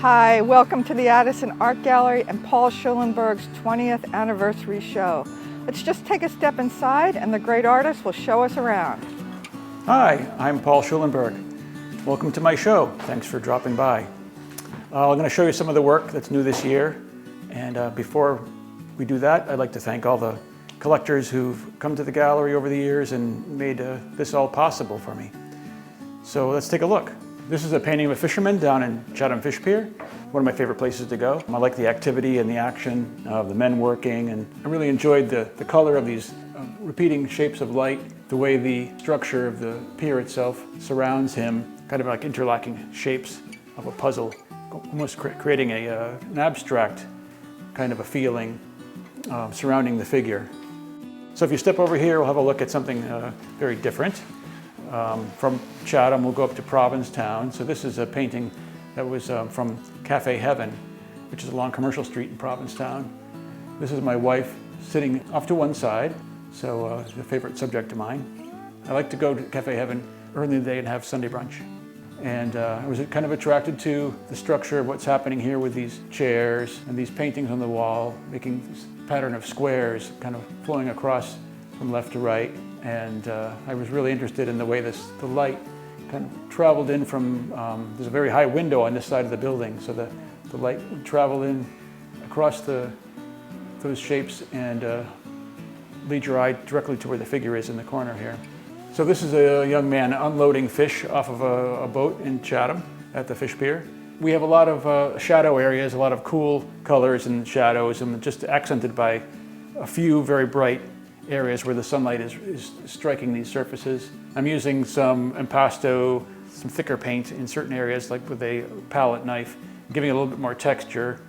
Hi, welcome to the Addison Art Gallery and Paul Schulenburg's 20th anniversary show. Let's just take a step inside and the great artist will show us around. Hi, I'm Paul Schulenburg. Welcome to my show. Thanks for dropping by. I'm going to show you some of the work that's new this year. And before we do that, I'd like to thank all the collectors who've come to the gallery over the years and made this all possible for me. So let's take a look. This is a painting of a fisherman down in Chatham Fish Pier, one of my favorite places to go. I like the activity and the action of the men working, and I really enjoyed the color of these repeating shapes of light, the way the structure of the pier itself surrounds him, kind of like interlocking shapes of a puzzle, almost creating an abstract kind of a feeling surrounding the figure. So if you step over here, we'll have a look at something very different. From Chatham, we'll go up to Provincetown. So this is a painting that was from Cafe Heaven, which is along Commercial Street in Provincetown. This is my wife sitting off to one side, so it's a favorite subject of mine. I like to go to Cafe Heaven early in the day and have Sunday brunch. And I was kind of attracted to the structure of what's happening here with these chairs and these paintings on the wall, making this pattern of squares kind of flowing across from left to right. And I was really interested in the way the light kind of traveled in from, there's a very high window on this side of the building, so the light would travel in across those shapes and lead your eye directly to where the figure is in the corner here. So this is a young man unloading fish off of a boat in Chatham at the Fish Pier. We have a lot of shadow areas, a lot of cool colors and shadows, and just accented by a few very bright areas where the sunlight is striking these surfaces. I'm using some impasto, some thicker paint in certain areas, like with a palette knife, giving it a little bit more texture.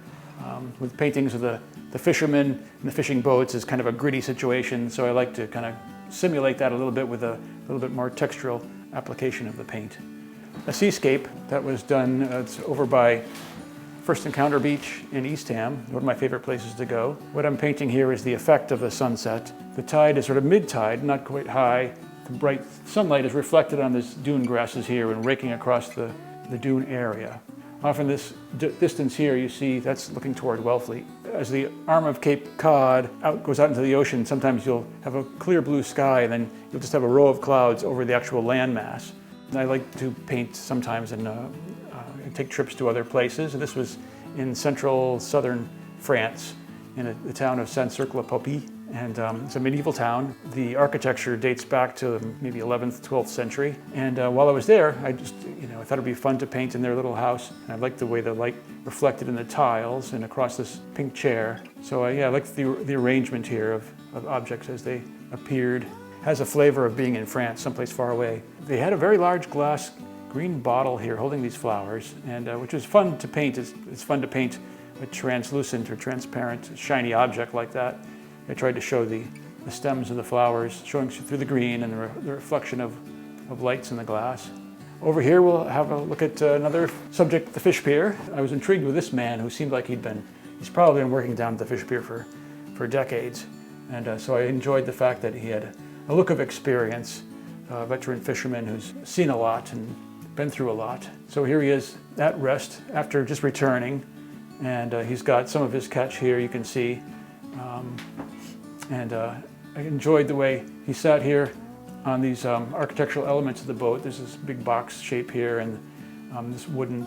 With paintings of the fishermen and the fishing boats is kind of a gritty situation, so I like to kind of simulate that a little bit with a little bit more textural application of the paint. A seascape that was done, it's over by First Encounter Beach in Eastham, one of my favorite places to go. What I'm painting here is the effect of the sunset. The tide is sort of mid-tide, not quite high. The bright sunlight is reflected on this dune grasses here and raking across the dune area. Off in this distance here, you see that's looking toward Wellfleet. As the arm of Cape Cod goes out into the ocean, sometimes you'll have a clear blue sky and then you'll just have a row of clouds over the actual landmass. And I like to paint sometimes and take trips to other places. This was in central southern France in the town of Saint-Cercle-le-Popie. And it's a medieval town. The architecture dates back to maybe 11th, 12th century. And while I was there, I just, I thought it'd be fun to paint in their little house. And I liked the way the light reflected in the tiles and across this pink chair. So I liked the arrangement here of objects as they appeared. Has a flavor of being in France, someplace far away. They had a very large glass green bottle here holding these flowers, and which was fun to paint. It's fun to paint a translucent or transparent, shiny object like that. I tried to show the stems of the flowers showing through the green and the reflection of lights in the glass. Over here we'll have a look at another subject, the Fish Pier. I was intrigued with this man who seemed like he's probably been working down at the Fish Pier for decades. And so I enjoyed the fact that he had a look of experience, a veteran fisherman who's seen a lot and been through a lot. So here he is at rest after just returning, and he's got some of his catch here, you can see. I enjoyed the way he sat here on these architectural elements of the boat. There's this big box shape here and this wooden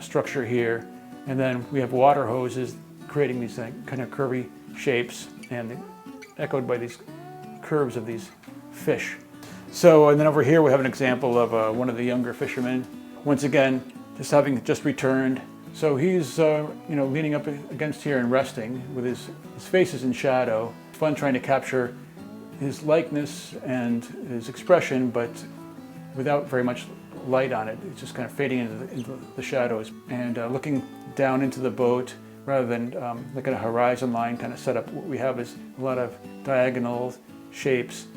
structure here. And then we have water hoses creating these kind of curvy shapes and echoed by these curves of these fish. So, and then over here we have an example of one of the younger fishermen, once again, just having just returned. So he's, leaning up against here and resting with his face is in shadow. It's fun trying to capture his likeness and his expression, but without very much light on it. It's just kind of fading into the shadows. And looking down into the boat, rather than look at a horizon line kind of setup, what we have is a lot of diagonal shapes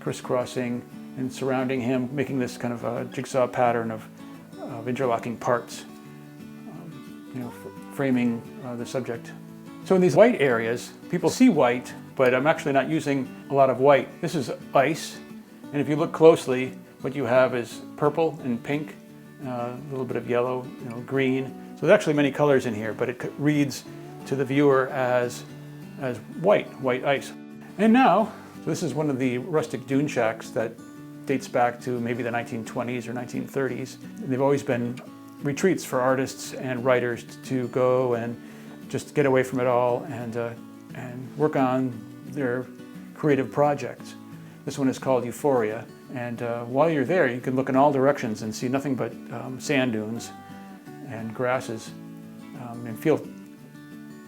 crisscrossing and surrounding him, making this kind of a jigsaw pattern of interlocking parts, framing the subject. So in these white areas, people see white, but I'm actually not using a lot of white. This is ice, and if you look closely, what you have is purple and pink a little bit of yellow, green. So there's actually many colors in here, but it reads to the viewer as white ice. And now, so this is one of the rustic dune shacks that dates back to maybe the 1920s or 1930s. And they've always been retreats for artists and writers to go and just get away from it all and work on their creative projects. This one is called Euphoria, and while you're there you can look in all directions and see nothing but sand dunes and grasses and feel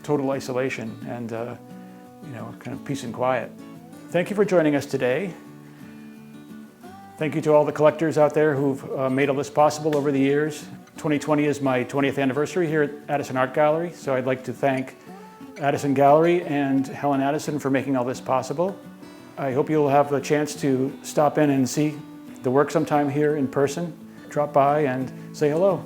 total isolation and kind of peace and quiet. Thank you for joining us today. Thank you to all the collectors out there who've made all this possible over the years. 2020 is my 20th anniversary here at Addison Art Gallery, so I'd like to thank Addison Gallery and Helen Addison for making all this possible. I hope you'll have the chance to stop in and see the work sometime here in person. Drop by and say hello.